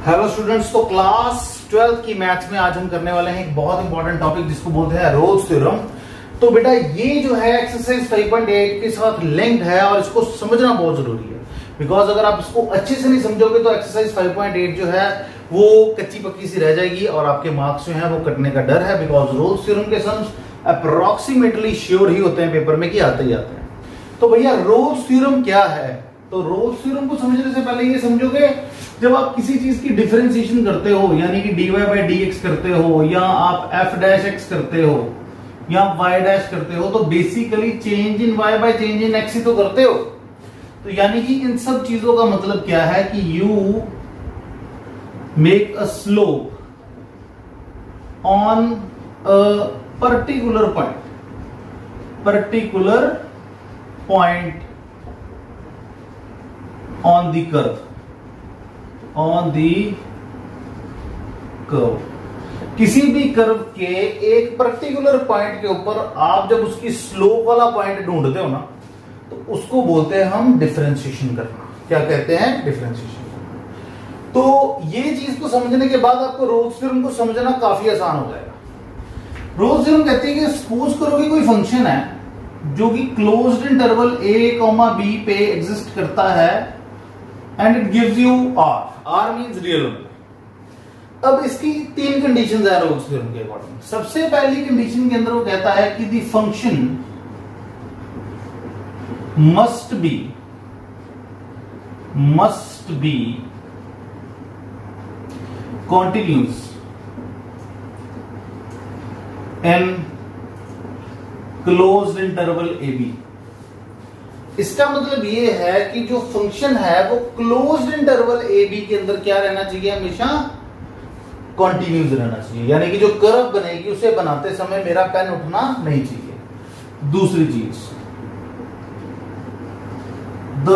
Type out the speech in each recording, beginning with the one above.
Hello students, तो class 12th की maths में आज हम करने वाले हैं एक बहुत इंपॉर्टेंट टॉपिक जिसको बोलते हैं रोल्स थ्योरम। तो बेटा ये जो है एक्सरसाइज 5.8 के साथ लिंक्ड है और इसको समझना बहुत जरूरी है, बिकॉज अगर आप इसको अच्छे से नहीं समझोगे तो एक्सरसाइज 5.8 जो है वो कच्ची पक्की सी रह जाएगी और आपके मार्क्स जो है वो कटने का डर है, बिकॉज रोल्स थ्योरम के सम्स अप्रोक्सीमेटली श्योर ही होते हैं पेपर में कि आते ही आते हैं। तो भैया रोल्स थ्योरम क्या है? तो रोल्स थ्योरम को समझने से पहले ये समझोगे, जब आप किसी चीज की डिफरेंशिएशन करते हो यानी कि dy by dx करते हो या आप f डैश x करते हो या y डैश करते हो, तो basically change in y bye change in x ही तो करते हो। तो यानी कि इन सब चीजों का मतलब क्या है कि you make a slope on a particular point on the curve, किसी भी कर्व के एक पर्टिकुलर पॉइंट के ऊपर आप जब उसकी स्लोप वाला पॉइंट ढूंढते हो ना, तो उसको बोलते हैं हम डिफरेंशिएशन करना। क्या कहते हैं? डिफरेंशिएशन। तो ये चीज को समझने के बाद आपको रोल्स थ्योरम को समझना काफी आसान हो जाएगा। रोल्स थ्योरम कहती है कि सपोज करो कि कोई फंक्शन है जो कि क्लोज्ड इंटरवल a, b पे एग्जिस्ट करता है and it gives you r means real number। अब इसकी तीन कंडीशंस है रोल्स थ्योरम के अकॉर्डिंग। सबसे पहली कंडीशन के अंदर वो कहता है कि the function must be continuous in closed interval ab। इसका मतलब ये है कि जो फंक्शन है वो क्लोज्ड इंटरवल ए बी के अंदर क्या रहना चाहिए? हमेशा कॉन्टिन्यूस रहना चाहिए, यानी कि जो कर्व बनेगी उसे बनाते समय मेरा पेन उठना नहीं चाहिए। दूसरी चीज, the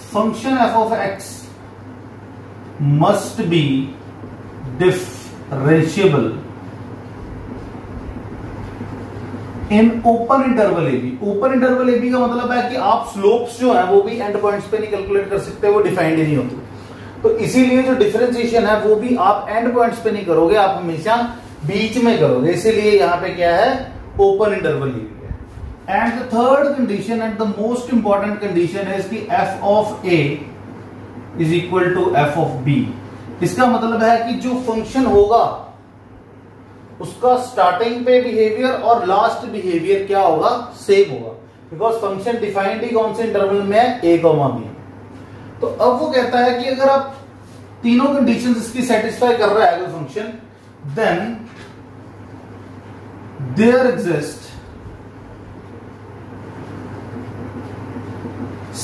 function f of x must be differentiable in open interval a b. Open interval a b का मतलब है कि आप स्लोप्स जो है वो भी एंड पॉइंट्स पे नहीं कैलकुलेट कर सकते, वो डिफाइंड ही नहीं होती। तो इसीलिए जो डिफरेंशिएशन है वो भी आप एंड पॉइंट्स पे नहीं करोगे, आप हमेशा बीच में करोगे। इसीलिए यहां पे क्या है? ओपन इंटरवल ए बी है। And the third condition and the most important condition है कि f of a is equal to F of b. इसका मतलब है कि जो फंक्शन होगा उसका स्टार्टिंग पे बिहेवियर और लास्ट बिहेवियर क्या होगा? सेम होगा, बिकॉज फंक्शन डिफाइंड ही कौन से इंटरवल में है? a, b। तो अब वो कहता है कि अगर आप तीनों कंडीशंस इसकी सेटिस्फाई कर रहा है कोई function, then there exist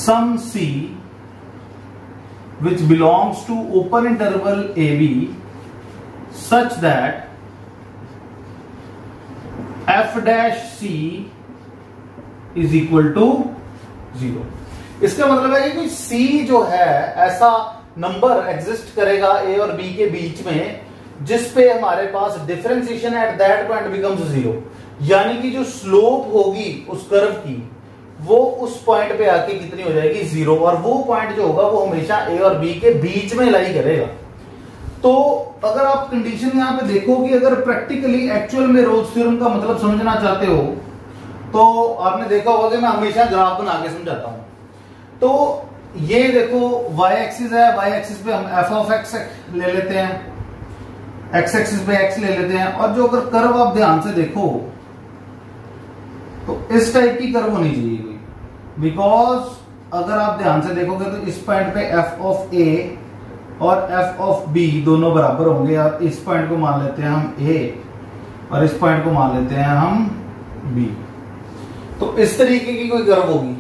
some c which belongs to open interval ab such that f dash c is equal to 0। इसका मतलब है कि कोई c जो है ऐसा नंबर एग्जिस्ट करेगा a और b के बीच में जिस पे हमारे पास differentiation at that point becomes 0, यानी कि जो स्लोप होगी उस कर्व की वो उस पॉइंट पे आके कितनी हो जाएगी? 0। और वो पॉइंट जो होगा वो हमेशा a और b के बीच में लाई करेगा। तो अगर आप कंडीशन यहां पे देखो कि अगर प्रैक्टिकली एक्चुअल में रोल्स थ्योरम का मतलब समझना चाहते हो तो आपने देखा होगा कि मैं हमेशा ग्राफ बना के समझाता हूं। तो ये देखो y एक्सिस है, y एक्सिस पे हम f ऑफ x ले लेते हैं, x एक्सिस पे x ले लेते हैं, और जो अगर कर्व आप ध्यान से देखो तो इस टाइप की कर्व होनी चाहिए कोई, बिकॉज अगर आप ध्यान से देखोगे तो इस पॉइंट पे f ऑफ a और f ऑफ b दोनों बराबर होंगे। और इस पॉइंट को मान लेते हैं हम a और इस पॉइंट को मान लेते हैं हम b। तो इस तरीके की कोई कर्व होगी,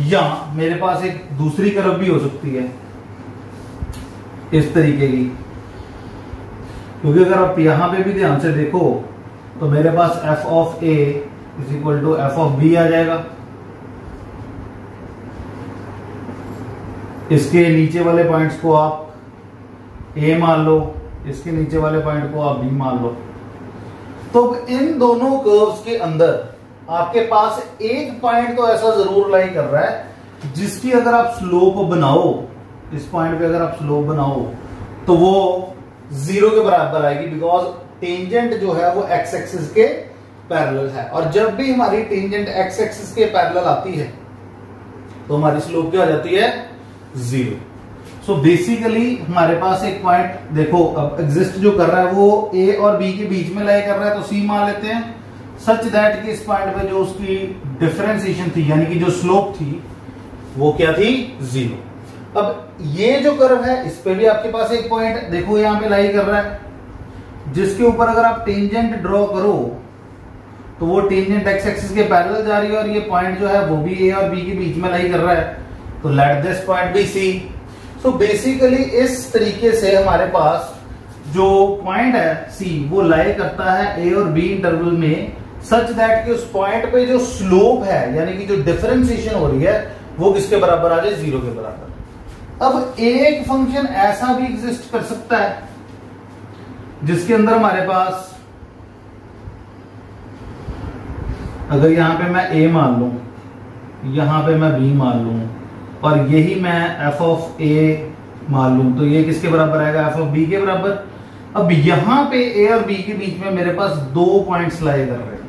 या मेरे पास एक दूसरी कर्व भी हो सकती है इस तरीके की, क्योंकि अगर आप यहां पे भी ध्यान से देखो तो मेरे पास f of a is equal to f of b आ जाएगा। इसके नीचे वाले पॉइंट्स को आप a मान लो, इसके नीचे वाले पॉइंट को आप b मान लो। तो इन दोनों कर्व्स के अंदर आपके पास एक पॉइंट तो ऐसा जरूर लाई कर रहा है जिसकी अगर आप स्लोप बनाओ, इस पॉइंट पे अगर आप स्लोप बनाओ तो वो 0 के बराबर आएगी, बिकॉज टेंजेंट जो है वो एक्स एक्सिस के पैरेलल है, और जब भी हमारी टेंजेंट एक्स एक्सिस के पैरेलल आती है तो हमारी स्लोप क्या हो जाती है, 0। सो बेसिकली हमारे पास एक पॉइंट देखो अब एग्जिस्ट जो कर रहा है वो ए और बी के बीच में लाई कर रहा है, तो सी मान लेते हैं, सच दैट कि इस पॉइंट पे जो उसकी डिफरेंशिएशन थी यानी कि जो स्लोप थी वो क्या थी, 0। अब ये जो कर्व है इस पे भी आपके पास एक पॉइंट देखो यहां पे लाई कर रहा है, जिसके ऊपर अगर आप टेंजेंट ड्रॉ करो तो वो टेंजेंट एक्स एक्सिस के पैरेलल जा रही है, और ये पॉइंट जो है वो भी ए और बी के बीच में लाई कर रहा है, तो let this point b c. So basically इस तरीके से हमारे पास जो पॉइंट है सी वो लाई करता है ए और बी इंटरवल में, सच दैट कि उस पॉइंट पे जो स्लोप है यानी कि जो डिफरेंशिएशन हो रही है वो किसके बराबर आ जाए, 0 के बराबर। अब एक फंक्शन ऐसा भी एग्जिस्ट कर सकता है जिसके अंदर हमारे पास अगर यहां पे मैं a मान लूं, यहां पे मैं b मान लूं, और यही मैं f ऑफ a मान लूं, तो ये किसके बराबर आएगा, f ऑफ b के बराबर। अब यहां पे a और b के बीच में मेरे पास 2 पॉइंट्स लाई कर रहे हैं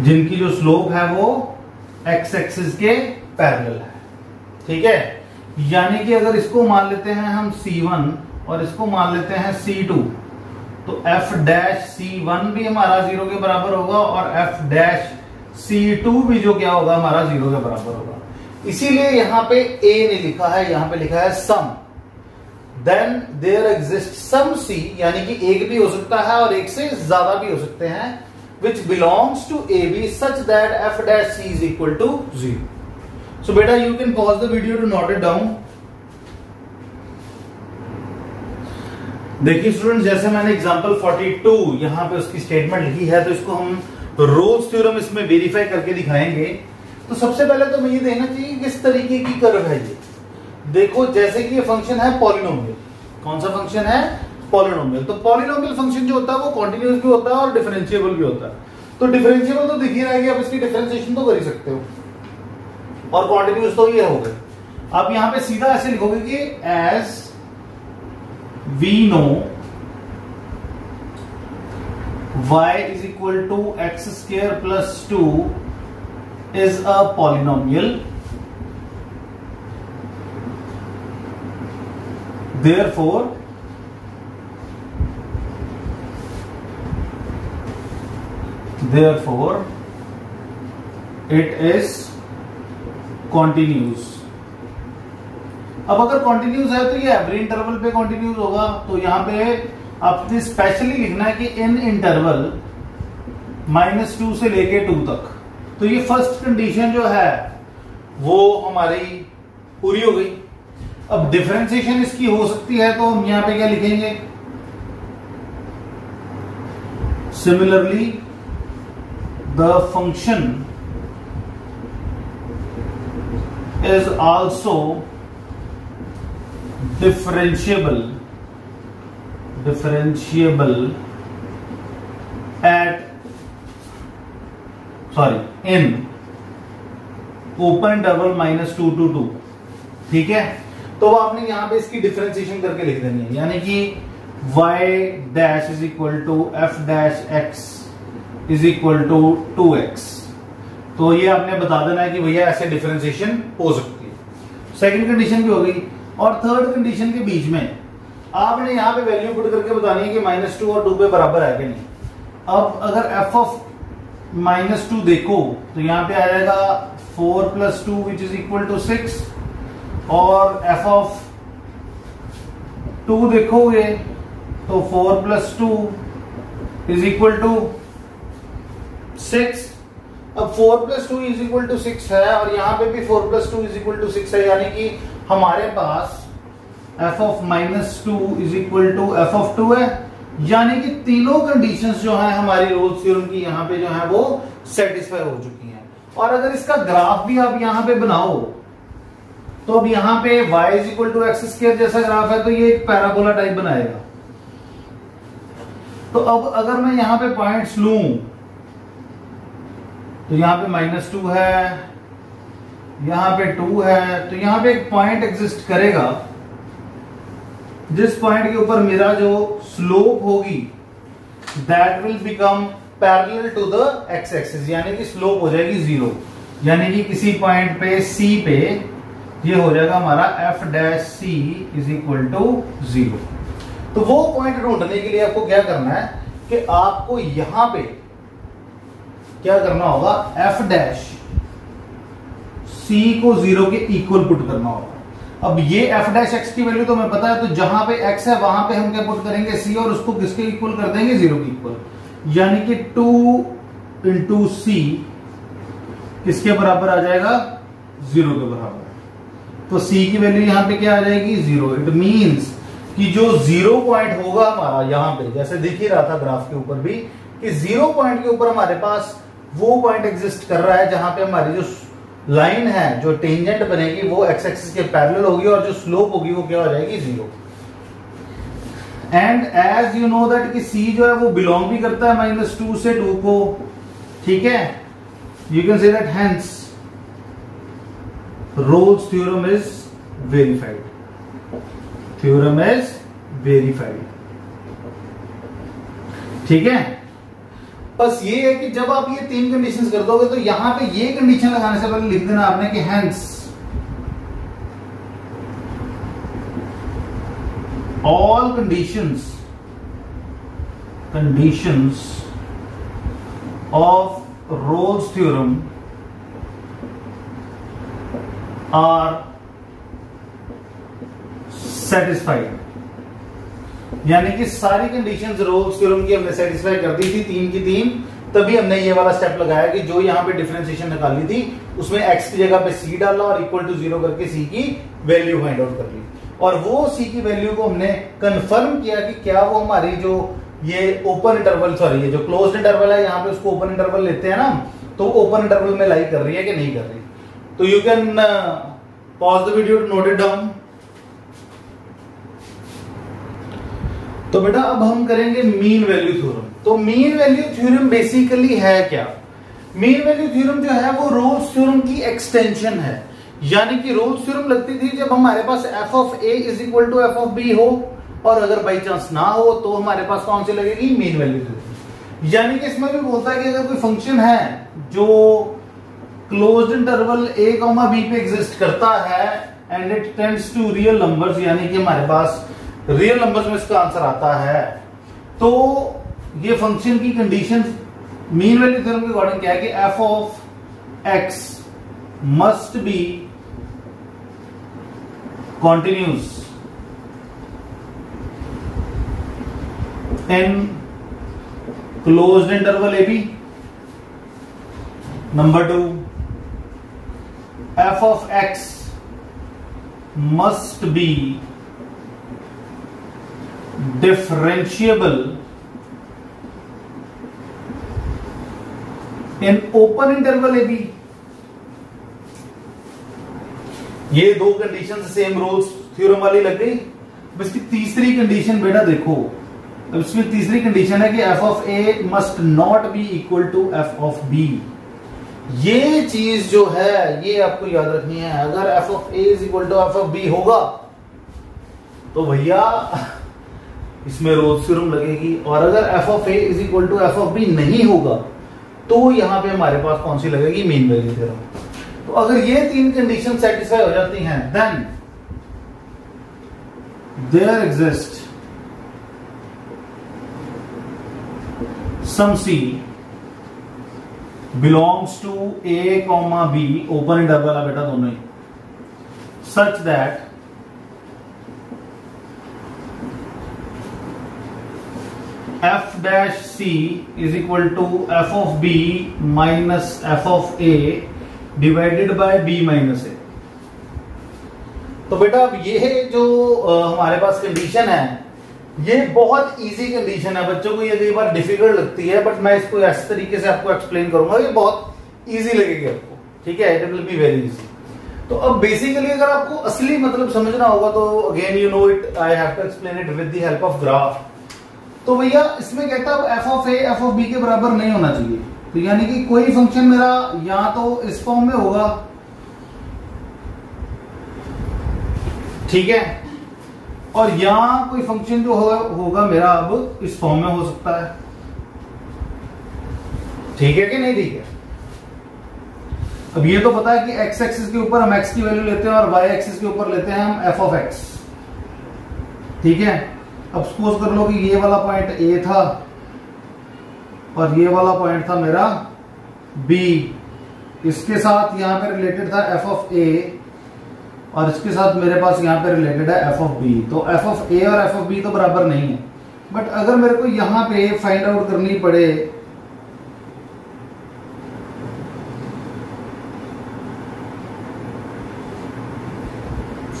जिनकी जो स्लोप है वो x एक्सिस के पैरेलल है, ठीक है। यानी कि अगर इसको मान लेते हैं हम C1 और इसको मान लेते हैं C2, तो f डैश C1 भी हमारा 0 के बराबर होगा और f डैश C2 भी जो क्या होगा हमारा 0 के बराबर होगा। इसीलिए यहां पे a ने लिखा है, यहां पे लिखा है some, then there exist some c, यानी कि एक भी हो सकता है और एक से ज्यादा भी हो सकते हैं, which belongs to AB such that f dash c is equal to 0. So beta you can pause the video to note it down. देखिए स्टूडेंट, जैसे मैंने एग्जांपल 42 यहां पे उसकी स्टेटमेंट लिखी है, तो इसको हम रोल्स थ्योरम इसमें वेरीफाई करके दिखाएंगे। तो सबसे पहले तो मुझे देखना चाहिए किस तरीके की कर्व है ये। देखो जैसे कि ये फंक्शन है पॉलिनोमियल, कौन सा फंक्शन है, पॉलिनोमियल। तो पॉलिनोमियल फंक्शन जो होता है वो कॉन्टिन्यूअस भी होता है और डिफरेंशिएबल भी होता है। तो डिफरेंशिएबल तो दिख ही रहा है कि आप इसकी डिफरेंशिएशन तो कर ही सकते हो, और कॉन्टिन्यूअस तो ये हो गए। आप यहां पे सीधा ऐसे लिखोगे कि as we know y is equal to x square plus 2 is a polynomial, therefore it is continuous। अब अगर कॉन्टिन्यूस है तो ये एवरी इंटरवल पे कॉन्टिन्यूस होगा, तो यहां पे आपने स्पेशली लिखना है कि इन इंटरवल -2 से लेके 2 तक। तो ये फर्स्ट कंडीशन जो है वो हमारी पूरी हो गई। अब डिफरेंशिएशन इसकी हो सकती है, तो हम यहां पे क्या लिखेंगे, similarly the function is also differentiable in open interval -2 to 2, ठीक है। तो आपने यहां पे इसकी डिफरेंशिएशन करके लिख देनी है, यानी कि y dash is equal to f dash x is equal to 2x। तो ये आपने बता देना है कि भैया ऐसे डिफरेंशिएशन हो सकती है। सेकंड कंडीशन भी हो गई, और थर्ड कंडीशन के बीच में आपने यहां पे वैल्यू पुट करके बतानी है कि -2 और 2 पे बराबर है कि नहीं। अब अगर f ऑफ -2 देखो तो यहां पे आ जाएगा 4 + 2 विच इज इक्वल टू 6, और f ऑफ 2 देखोगे तो 4 + 2 इज इक्वल टू 6। अब 4 + 2 इज इक्वल टू 6 है, और यहां पे भी 4 + 2 इज इक्वल टू 6 है, यानी कि हमारे पास f of -2 is equal to f of 2 है। यानी कि तीनों कंडीशंस जो है हमारी रोल्स थ्योरम की यहां पे जो है वो सेटिस्फाई हो चुकी हैं। और अगर इसका ग्राफ भी आप यहां पे बनाओ तो अब यहां पे y is equal to x² जैसा ग्राफ है, तो ये एक पैराबोला टाइप बनाएगा। तो अब अगर मैं यहां पे पॉइंट्स लूं तो यहां पे -2 है, यहां पे 2 है, तो यहां पे एक पॉइंट एग्जिस्ट करेगा जिस पॉइंट के ऊपर मेरा जो स्लोप होगी that will become parallel to the x axis, यानी कि स्लोप हो जाएगी 0, यानी कि किसी पॉइंट पे C पे ये हो जाएगा हमारा f dash C is equal to 0। तो वो पॉइंट ढूंढने के लिए आपको क्या करना है कि आपको यहां पे क्या करना होगा, f डैश C को 0 के इक्वल पुट करना होगा। अब ये f डैश x की वैल्यू तो हमें पता है, तो जहां पे x है वहां पे हम क्या पुट करेंगे C, और उसको किसके इक्वल कर देंगे, 0 के इक्वल, यानी कि 2 इंटू C किसके बराबर आ जाएगा, 0 के बराबर। तो C की वैल्यू यहां पे क्या आ जाएगी, 0। इट मींस कि जो 0 पॉइंट होगा हमारा यहां पे, जैसे दिख ही रहा था ग्राफ के ऊपर भी कि 0 पॉइंट के ऊपर हमारे पास वो पॉइंट एग्जिस्ट कर रहा है जहां पे हमारी जो लाइन है, जो टेंजेंट बनेगी वो एक्स एक्सिस के पैरेलल होगी, और जो स्लोप होगी वो क्या हो जाएगी, 0। And as you know that कि C जो है वो बिलोंग भी करता है -2 से 2 को, ठीक है। You can say that hence Rolle's theorem is verified, theorem is verified, ठीक है। बस ये है कि जब आप ये 3 कंडीशंस कर दोगे तो यहां पे ये कंडीशन लगाने से पहले लिख देना आपने कि hence all conditions of Rolle's theorem are satisfied, यानी कि सारी कंडीशंस रोल्स थ्योरम की हमने सेटिस्फाई कर दी थी, 3 की 3, तभी हमने ये वाला स्टेप लगाया कि जो यहां पे डिफरेंशिएशन निकाली थी उसमें x की जगह पे C डाला और इक्वल टू 0 करके C की वैल्यू फाइंड आउट कर ली, और वो C की वैल्यू को हमने कंफर्म किया कि क्या वो हमारी जो ये ओपन इंटरवल, सॉरी ये जो क्लोज्ड इंटरवल है यहां पे उसको ओपन इंटरवल लेते हैं ना, तो ओपन इंटरवल में लाई कर रही है कि नहीं कर रही। तो you can pause the video to note it down. तो बेटा अब हम करेंगे मीन वैल्यू थ्योरम। तो मीन वैल्यू थ्योरम बेसिकली है क्या, मीन वैल्यू थ्योरम जो है वो रोल्स थ्योरम की एक्सटेंशन है, यानी कि रोल्स थ्योरम लगती थी जब हमारे पास f of a is equal to f of b हो, और अगर बाई चांस ना हो तो हमारे पास कौन सी लगेगी, मीन वैल्यू थ्योरम। यानी कि इसमें भी बोलता है कि अगर कोई फंक्शन है जो क्लोज्ड इंटरवल a, b पे एग्जिस्ट करता है and it tends to real numbers, यानी कि हमारे पास रियल नंबर्स में इसका आंसर आता है, तो ये फंक्शन की कंडीशन मीन वैल्यू थ्योरम के अकॉर्डिंग क्या है कि f of x must be continuous in closed interval AB. Number 2, f of x must be differentiable in open interval AB. ये 2 कंडीशन सेम रोल्स थ्योरम वाली लग गई। अब इसकी तीसरी कंडीशन बेटा देखो, अब इसमें तीसरी कंडीशन है कि f of a must not be equal to f of b। ये चीज जो है ये आपको याद रखनी है, अगर f of a is equal to f of b होगा तो भैया इसमें रोल्स थ्योरम लगेगी, और अगर f of a is equal to f of b नहीं होगा तो यहां पे हमारे पास कौन सी लगेगी, मीन वैल्यू थ्योरम। तो अगर ये 3 कंडीशन सेटिस्फाई हो जाती हैं then there exist some C belongs to A, B, open interval है बेटा दोनों ही, such that f dash C is equal to f of B minus f of A divided by b minus a। तो बेटा अब ये जो हमारे पास कंडीशन है ये बहुत इजी कंडीशन है, बच्चों को ये कई बार डिफिकल्ट लगती है, बट मैं इसको इस तरीके से आपको एक्सप्लेन करूंगा, ये बहुत इजी लगेगी आपको, ठीक है, it will be very easy. तो अब बेसिकली अगर आपको असली मतलब समझना होगा तो again you know it, I have to explain it with the help of graph. तो भैया इसमें कहता है f of a f of b के बराबर नहीं होना चाहिए, तो यानी कि कोई फंक्शन मेरा या तो इस फॉर्म में होगा ठीक है। और यहां कोई फंक्शन जो होगा मेरा अब इस फॉर्म में हो सकता है, ठीक है कि नहीं? ठीक है। अब ये तो पता है कि एक्स एक्सिस के ऊपर हम एक्स की वैल्यू लेते हैं और वाई एक्सिस के ऊपर लेते हैं हम एफ ऑफ एक्स, ठीक है। अब सपोज कर लो कि ये वाला पॉइंट ए था और ये वाला पॉइंट था मेरा बी, इसके साथ यहां पे रिलेटेड था एफ ऑफ ए और इसके साथ मेरे पास यहां पे रिलेटेड है एफ ऑफ बी। तो एफ ऑफ ए और एफ ऑफ बी तो बराबर नहीं है, बट अगर मेरे को यहां पे फाइंड आउट करनी पड़े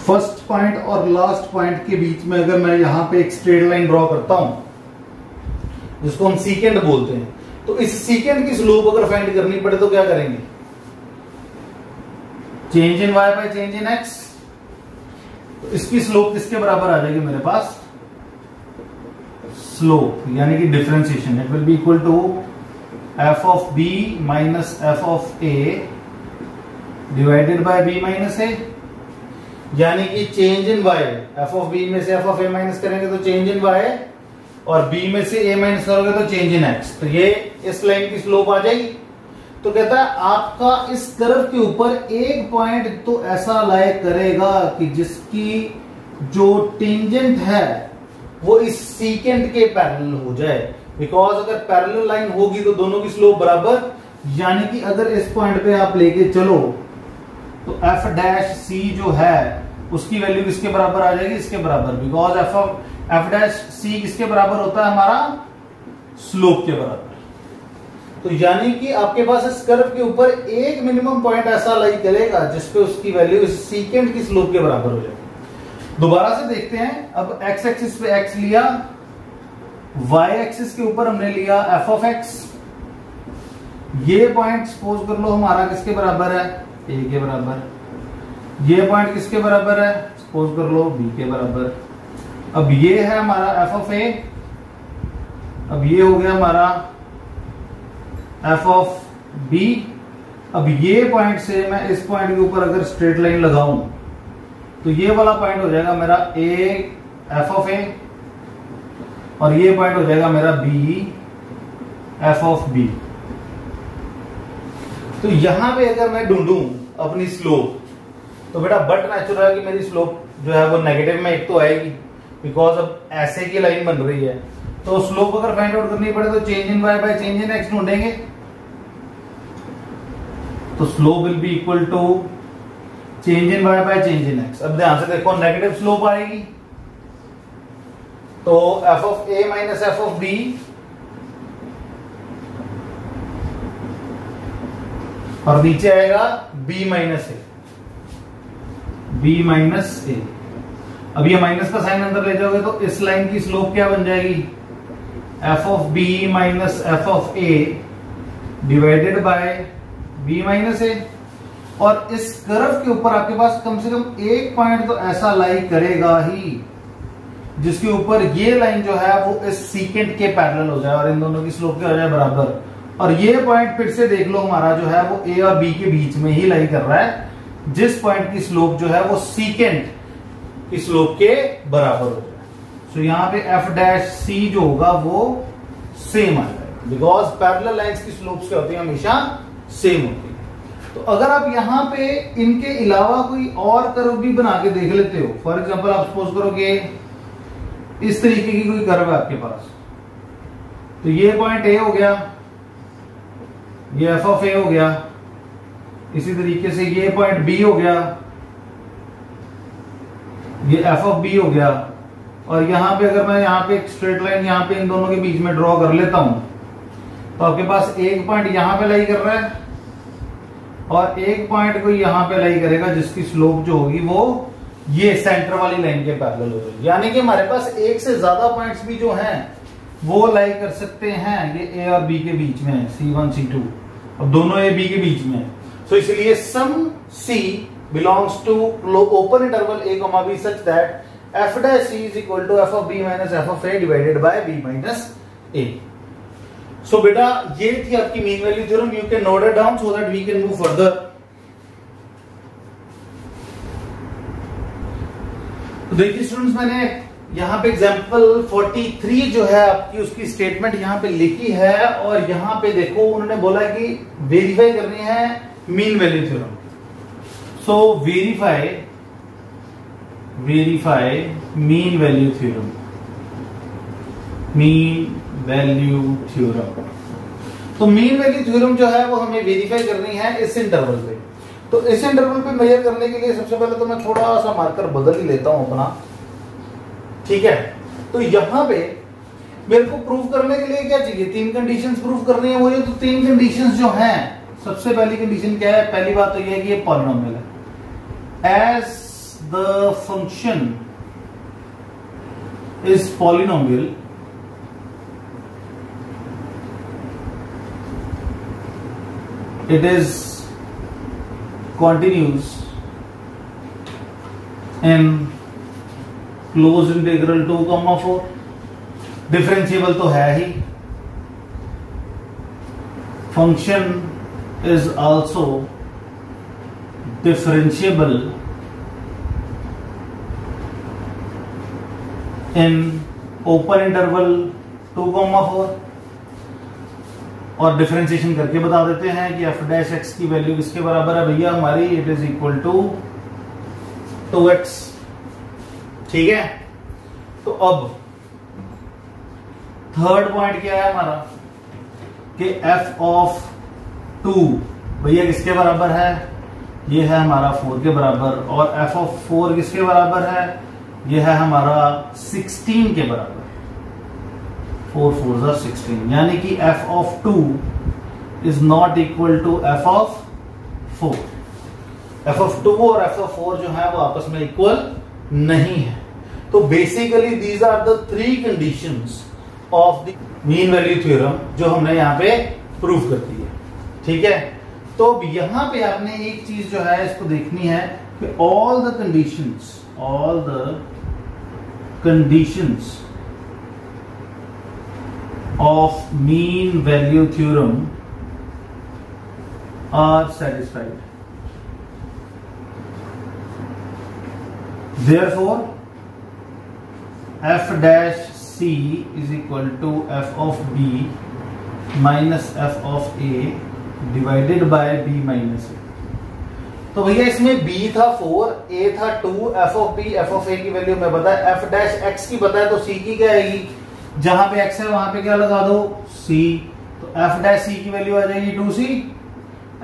फर्स्ट पॉइंट और लास्ट पॉइंट के बीच में, अगर मैं यहां पे एक स्ट्रेट लाइन ड्रॉ करता हूं जिसको हम सीकेंट बोलते हैं, तो इस सीकेंट की स्लोप अगर फाइंड करनी पड़े तो क्या करेंगे? Change in y by change in x. तो इसकी स्लोप किसके बराबर आ जाएगी मेरे पास? स्लोप यानी कि differentiation, it will be equal to F of B minus F of A divided by B minus A, यानी कि change in Y, F of B में से एफ ऑफ ए माइनस करेंगे तो चेंज इन वाई, और B में से ए minus करोगे तो चेंज इन एक्स। तो ये इस लाइन की स्लोप आ जाएगी। तो कहता है आपका इस कर्व के ऊपर एक पॉइंट तो ऐसा लाई करेगा कि जिसकी जो टेंजेंट है वो इस सीकेंट के पैरेलल हो जाए, बिकॉज अगर पैरेलल लाइन होगी तो दोनों की स्लोप बराबर, यानी कि अगर इस पॉइंट पे आप लेके चलो तो एफ डैश सी जो है उसकी वैल्यू किसके बराबर आ जाएगी? इसके बराबर, बिकॉज एफ डैश सी किसके बराबर होता है? हमारा स्लोप के बराबर। तो यानी कि आपके पास इस कर्व के ऊपर एक मिनिमम पॉइंट ऐसा लाई करेगा जिसपे उसकी वैल्यू इस सीकेंट की स्लोप के बराबर हो जाएगी। दोबारा से देखते हैं। अब एक्स एक्सिस पे एक्स लिया, वाई एक्सिस के ऊपर हमने लिया एफ ऑफ एक्स। ये पॉइंट सपोज कर लो हमारा किसके बराबर है? ए के बराबर। ये पॉइंट किसके बराबर है? सपोज कर लो बी के बराबर। अब ये है हमारा एफ ऑफ ए, अब ये हो गया हमारा एफ ऑफ बी। अब ये पॉइंट से मैं इस पॉइंट के ऊपर अगर स्ट्रेट लाइन लगाऊं तो ये वाला पॉइंट हो जाएगा मेरा ए एफ ऑफ ए, और ये पॉइंट हो जाएगा मेरा बी एफ ऑफ बी। तो यहां पे अगर मैं ढूंढूं अपनी स्लोप तो बेटा बट नेचुरल है कि मेरी स्लोप जो है वो नेगेटिव में एक तो आएगी, बिकॉज अब ऐसे की लाइन बन रही है। तो स्लोप अगर फाइंड आउट करनी पड़े तो change in y by change in x ढूंढेंगे। तो slope will be equal to change in y by change in x. अब ध्यान से देखो, नेगेटिव स्लोप आएगी तो f of A minus F of b, और नीचे आएगा b minus a, b minus a. अब ये माइनस का साइन अंदर ले जाओगे तो इस लाइन की स्लोप क्या बन जाएगी? F of B minus F of A divided by B minus A. और इस कर्व के ऊपर आपके पास कम से कम एक पॉइंट तो ऐसा लाई करेगा ही जिसके ऊपर ये लाइन जो है वो इस सीकेंट के पैरेलल हो जाए और इन दोनों की स्लोप क्या हो जाए? बराबर। और ये पॉइंट फिर से देख लो हमारा जो है वो ए और बी के बीच में ही लाई कर रहा है, जिस पॉइंट की स्लोप जो है वो सीकेंट की स्लोप के बराबर हो जाए। तो यहां पे एफ डैश सी जो होगा वो सेम आ जाएगा, बिकॉज पैरेलल लाइंस की स्लोप्स क्या होती है? हमेशा सेम होती है। तो अगर आप यहां पे इनके अलावा कोई और कर्व भी बना के देख लेते हो, फॉर एग्जांपल आप सपोज करो कि इस तरीके की कोई कर्व है आपके पास, तो ये पॉइंट ए हो गया, ये एफ ऑफ ए हो गया, इसी तरीके से ये पॉइंट बी हो गया, ये एफ ऑफ बी हो गया, और यहां पे अगर मैं यहां पे एक स्ट्रेट लाइन यहां पे इन दोनों के बीच में ड्रॉ कर लेता हूं तो आपके पास एक पॉइंट यहां पे लाई कर रहा है और एक पॉइंट को यहां पे लाई करेगा जिसकी स्लोप जो होगी वो ये सेंटर वाली लाइन के पैरेलल हो जाएगी। यानी कि हमारे पास एक से ज्यादा पॉइंट्स भी जो हैं वो लाई कर सकते हैं, ये ए और बी के बीच में, C1 C2, अब दोनों ए बी के बीच में है। सो इसलिए सम C belongs to open interval a comma b such that f dash c is equal to f of b minus f of a divided by b minus a. So बेटा ये थी आपकी mean value theorem. You can note it down so that we can move further. तो देखिए students, मैंने यहाँ पे example 43 जो है आपकी उसकी स्टेटमेंट यहाँ पे लिखी है, और यहाँ पे देखो उन्होंने बोला कि वेरीफाई करनी है mean value theorem. So verify mean value theorem, mean value theorem. तो मीन वैल्यू थ्योरम जो है वो हमें वेरीफाई करनी है इस इंटरवल पे। तो इस इंटरवल पे मेजर करने के लिए सबसे पहले तो मैं थोड़ा सा मार्कर बदल ही लेता हूं अपना, ठीक है। तो यहां पे मेरे को प्रूव करने के लिए क्या चाहिए, 3 कंडीशंस प्रूव करनी है मुझे। तो 3 कंडीशंस जो हैं, सबसे पहली कंडीशन क्या है, पहली बात तो यह है कि ये पॉलिनोमियल है। As the function is polynomial, it is continuous in closed integral 2,4, differentiable तो है ही। Function is also differentiable in open interval 2,4, और डिफरेंशिएशन करके बता देते हैं कि एफ डैश एक्स की वैल्यू किसके बराबर है भैया हमारी, it is equal to 2x, ठीक है। तो अब थर्ड पॉइंट क्या है हमारा कि एफ ऑफ 2 भैया किसके बराबर है, ये है हमारा 4 के बराबर, और एफ ऑफ 4 किसके बराबर है, ये है हमारा 16 के बराबर। 4 4s are 16, यानी कि f of 2 is not equal to f of 4। f of 2 और f of 4 जो है वो आपस में इक्वल नहीं है। तो basically these are the 3 conditions of the mean value theorem जो हमने यहाँ पे प्रूव कर दी है, ठीक है। तो अब यहां पे आपने एक चीज जो है इसको देखनी है कि all the conditions of mean value theorem are satisfied. Therefore, f dash c is equal to f of b minus f of a divided by b minus a। तो भैया इसमें b था 4, a था 2, f of b f of a की value मैं पता है, f dash x की पता है, तो c की क्या आएगी, जहां पे x है वहां पे क्या लगा दो c, तो f डैश c की वैल्यू आ जाएगी 2c।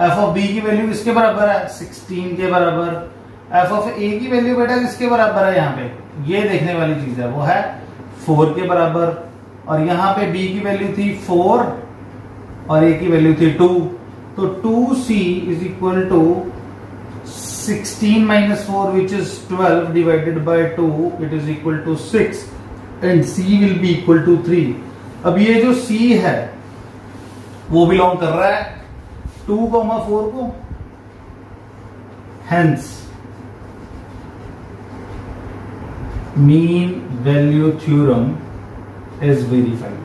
f ऑफ b की वैल्यू किसके बराबर है, 16 के बराबर। f ऑफ a की वैल्यू बेटा किसके बराबर है, यहाँ पे ये देखने वाली चीज है, वो है 4 के बराबर, और यहाँ पे b की वैल्यू थी 4 और a की वैल्यू थी 2, तो 2c is equal to 16 minus 4 which is 12 divided by 2, it is equal to 6 and c will be equal to 3। अब ये जो c है वो बिलोंग कर रहा है 2,4 को, hence mean value theorem is verified,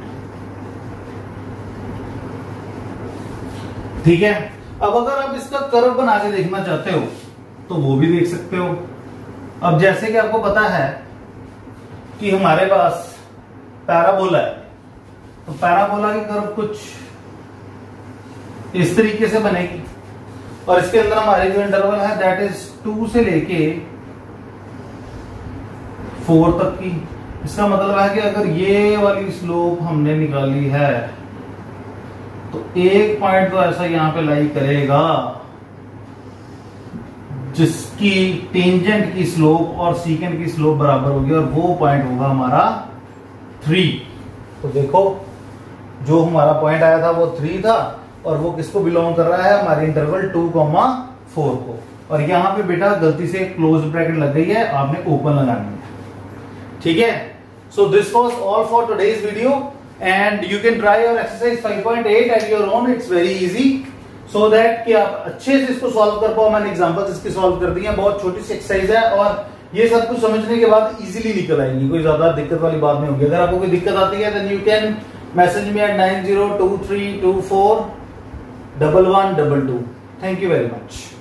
ठीक है। अब अगर आप इसका कर्व बना के देखना चाहते हो तो वो भी देख सकते हो। अब जैसे कि आपको पता है कि हमारे पास पैराबोला है, तो पैराबोला की कर्व कुछ इस तरीके से बनेगी, और इसके अंदर हमारी जो इंटरवल है दैट इज 2 से लेके 4 तक की। इसका मतलब है कि अगर ये वाली स्लोप हमने निकाली है तो एक पॉइंट तो ऐसा यहां पे लाई करेगा जिसकी टेंजेंट की स्लोप और सीकेंट की स्लोप बराबर होगी, और वो पॉइंट होगा हमारा 3। तो देखो जो हमारा पॉइंट आया था वो 3 था, और वो किसको बिलोंग कर रहा है, हमारे इंटरवल 2,4 को। और यहां पे बेटा गलती से क्लोज ब्रैकेट लग गई है, आपने ओपन लगानी है, ठीक है। So this was all for today's video, and you can try your exercise 5.8 at your own, it's very easy, so that कि आप अच्छे से इसको सॉल्व कर पाओ। मैंने एग्जांपल्स इसकी सॉल्व कर दी हैं, बहुत छोटी सी एक्सरसाइज है, और ये सब कुछ समझने के बाद इजीली निकल आएंगी, कोई ज्यादा दिक्कत वाली बात नहीं होगी। अगर आपको कोई दिक्कत आती है then you can message me at 9023241122। Thank you very much.